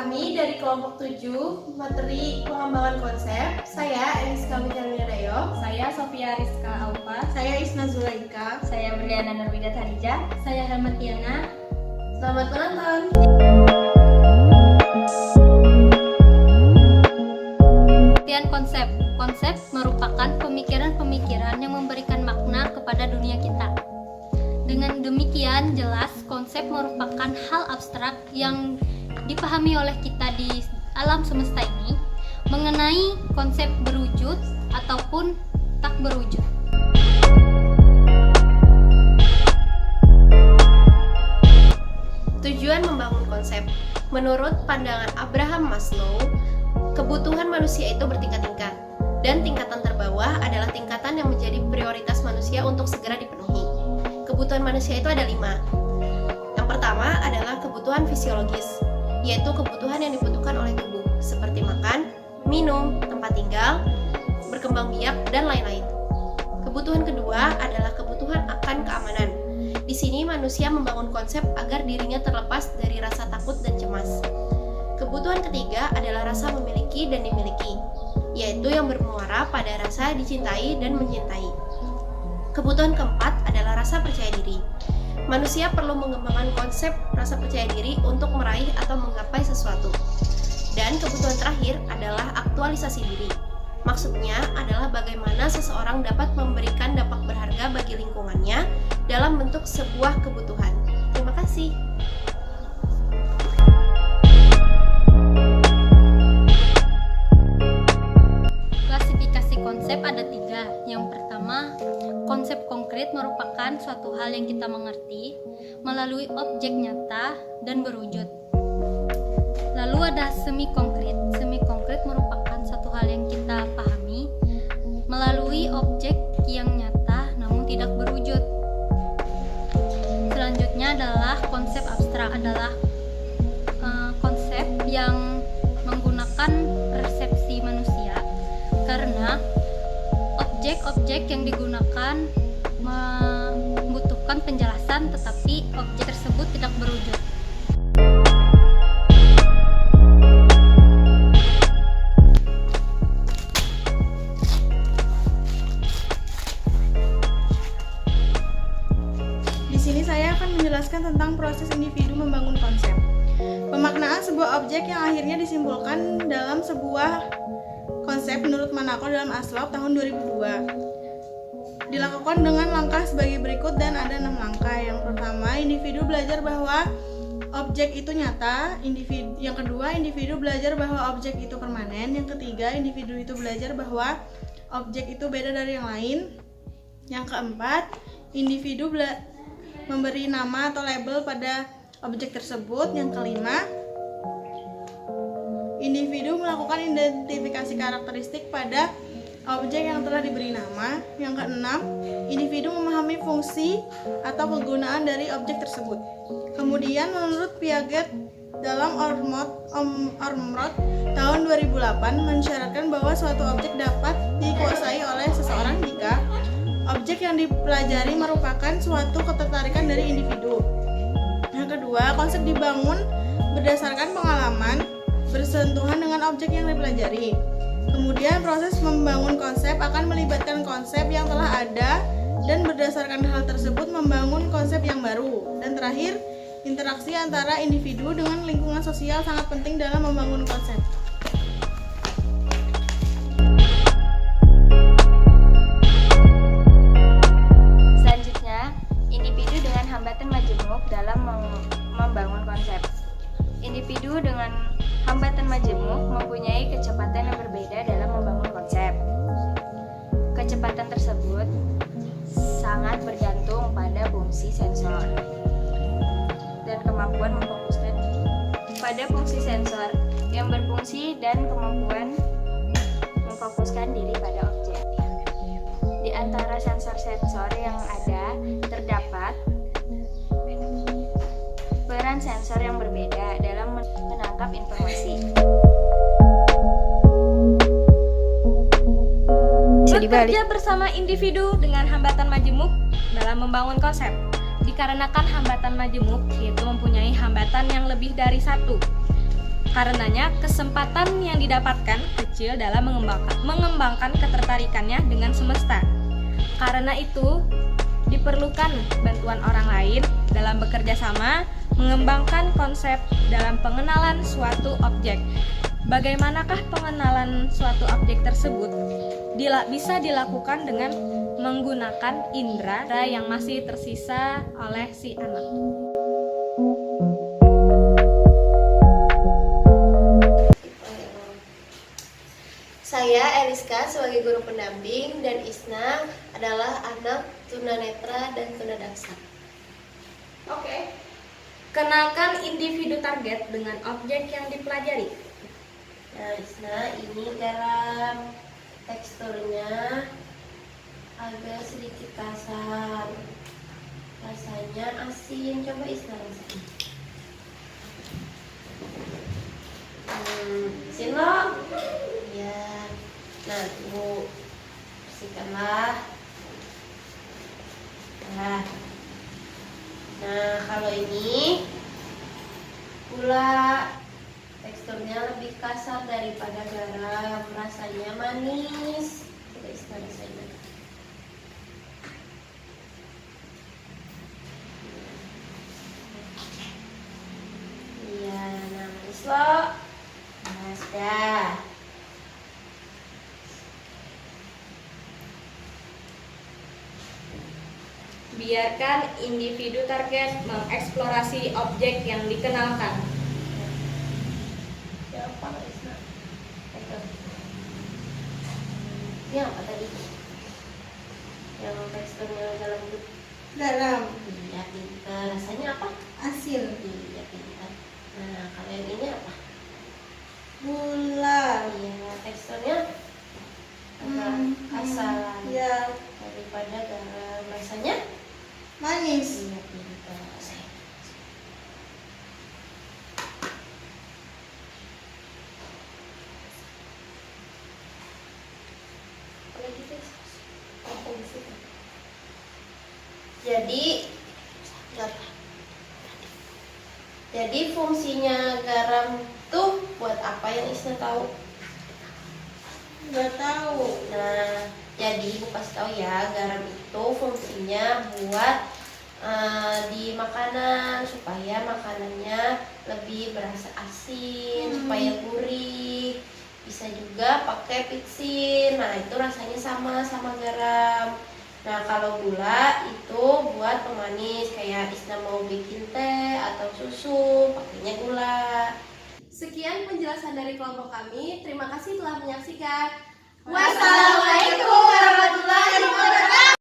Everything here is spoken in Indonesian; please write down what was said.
Kami dari kelompok 7 materi pengembangan konsep. Saya Eliska Mijarwirayo. Saya Sofia Rizka Aufa. Saya Isna Zulaika. Saya Berliana Nurwidat Harija. Saya Rahmatiana. Selamat menonton. Pengertian konsep. Konsep merupakan pemikiran-pemikiran yang memberikan makna kepada dunia kita. Dengan demikian jelas konsep merupakan hal abstrak yang dipahami oleh kita di alam semesta ini mengenai konsep berwujud ataupun tak berwujud. Tujuan membangun konsep. Menurut pandangan Abraham Maslow, kebutuhan manusia itu bertingkat-tingkat, dan tingkatan terbawah adalah tingkatan yang menjadi prioritas manusia untuk segera dipenuhi. Kebutuhan manusia itu ada 5. Yang pertama adalah kebutuhan fisiologis, yaitu kebutuhan yang dibutuhkan oleh tubuh, seperti makan, minum, tempat tinggal, berkembang biak, dan lain-lain. Kebutuhan kedua adalah kebutuhan akan keamanan. Di sini manusia membangun konsep agar dirinya terlepas dari rasa takut dan cemas. Kebutuhan ketiga adalah rasa memiliki dan dimiliki, yaitu yang bermuara pada rasa dicintai dan mencintai. Kebutuhan keempat adalah rasa percaya diri. Manusia perlu mengembangkan konsep rasa percaya diri untuk meraih atau menggapai sesuatu. Dan kebutuhan terakhir adalah aktualisasi diri. Maksudnya adalah bagaimana seseorang dapat memberikan dampak berharga bagi lingkungannya dalam bentuk sebuah kebutuhan. Terima kasih. Klasifikasi konsep ada 3. Yang pertama, konsep konkret merupakan suatu hal yang kita mengerti melalui objek nyata dan berwujud. Lalu ada semi konkret. Semi konkret merupakan suatu hal yang kita pahami melalui objek yang nyata namun tidak berwujud. Selanjutnya adalah konsep abstrak, adalah konsep yang menggunakan persepsi manusia karena objek-objek yang digunakan membutuhkan penjelasan tetapi objek tersebut tidak berwujud. Di sini saya akan menjelaskan tentang proses individu membangun konsep. Pemaknaan sebuah objek yang akhirnya disimpulkan dalam sebuah konsep menurut Manako dalam Aslop tahun 2002 dilakukan dengan langkah sebagai berikut dan ada 6 langkah. Yang pertama, individu belajar bahwa objek itu nyata. Yang kedua, individu belajar bahwa objek itu permanen. Yang ketiga, individu itu belajar bahwa objek itu beda dari yang lain. Yang keempat, individu memberi nama atau label pada objek tersebut. Yang kelima, individu melakukan identifikasi karakteristik pada objek yang telah diberi nama. Yang keenam, individu memahami fungsi atau kegunaan dari objek tersebut. Kemudian menurut Piaget dalam Ormrod tahun 2008 mensyaratkan bahwa suatu objek dapat dikuasai oleh seseorang jika objek yang dipelajari merupakan suatu ketertarikan dari individu. Yang kedua, konsep dibangun berdasarkan pengalaman bersentuhan dengan objek yang dipelajari. Kemudian proses membangun konsep akan melibatkan konsep yang telah ada dan berdasarkan hal tersebut membangun konsep yang baru. Dan terakhir, interaksi antara individu dengan lingkungan sosial sangat penting dalam membangun konsep. Selanjutnya, individu dengan hambatan majemuk dalam membangun konsep. Individu dengan hambatan majemuk mempunyai kecepatan yang berbeda dalam membangun konsep. Kecepatan tersebut sangat bergantung pada fungsi sensor dan kemampuan memfokuskan pada fungsi sensor yang berfungsi dan kemampuan memfokuskan diri pada objek. Di antara sensor-sensor yang ada terdapat peran sensor yang berbeda dalam menangkap informasi. Bekerja bersama individu dengan hambatan majemuk dalam membangun konsep. Dikarenakan hambatan majemuk yaitu mempunyai hambatan yang lebih dari satu. Karenanya, kesempatan yang didapatkan kecil dalam mengembangkan ketertarikannya dengan semesta. Karena itu, diperlukan bantuan orang lain dalam bekerja sama mengembangkan konsep dalam pengenalan suatu objek. Bagaimanakah pengenalan suatu objek tersebut? Bisa dilakukan dengan menggunakan indera yang masih tersisa oleh si anak. Saya Eliska sebagai guru pendamping dan Isna adalah anak tunanetra dan tunadaksa. Oke. Kenalkan individu target dengan objek yang dipelajari. Nah, Isna, ini garam, teksturnya agak sedikit kasar, rasanya asin. Coba Isna rasain. Asin loh. Ya. Nah, Ibu bersihkanlah. Nah, kalau ini gula, teksturnya lebih kasar daripada garam, rasanya manis. Coba Isna rasain. Iya, nah manis loh. Nah, sudah. Biarkan individu target mengeksplorasi objek yang dikenalkan. Ya apa Isna? Ini apa tadi? Yang teksturnya agak lembut. Garam, Iya, pintar. Rasanya apa? asin, Iya, pintar. Nah, kalau yang ini apa? gula, Iya, teksturnya agak kasar ya, daripada garam. Rasanya? manis. Iya, pintar. Jadi fungsinya garam tuh buat apa yang Isna tahu? Nggak tahu. Nah, jadi Ibu kasih tahu ya, garam itu fungsinya buat di makanan supaya makanannya lebih berasa asin, supaya gurih. Bisa juga pakai pitsin. Nah, itu rasanya sama garam. Nah, kalau gula itu buat pemanis, kayak Isna mau bikin teh atau susu, pakainya gula. Sekian penjelasan dari kelompok kami. Terima kasih telah menyaksikan. Wassalamualaikum warahmatullahi wabarakatuh.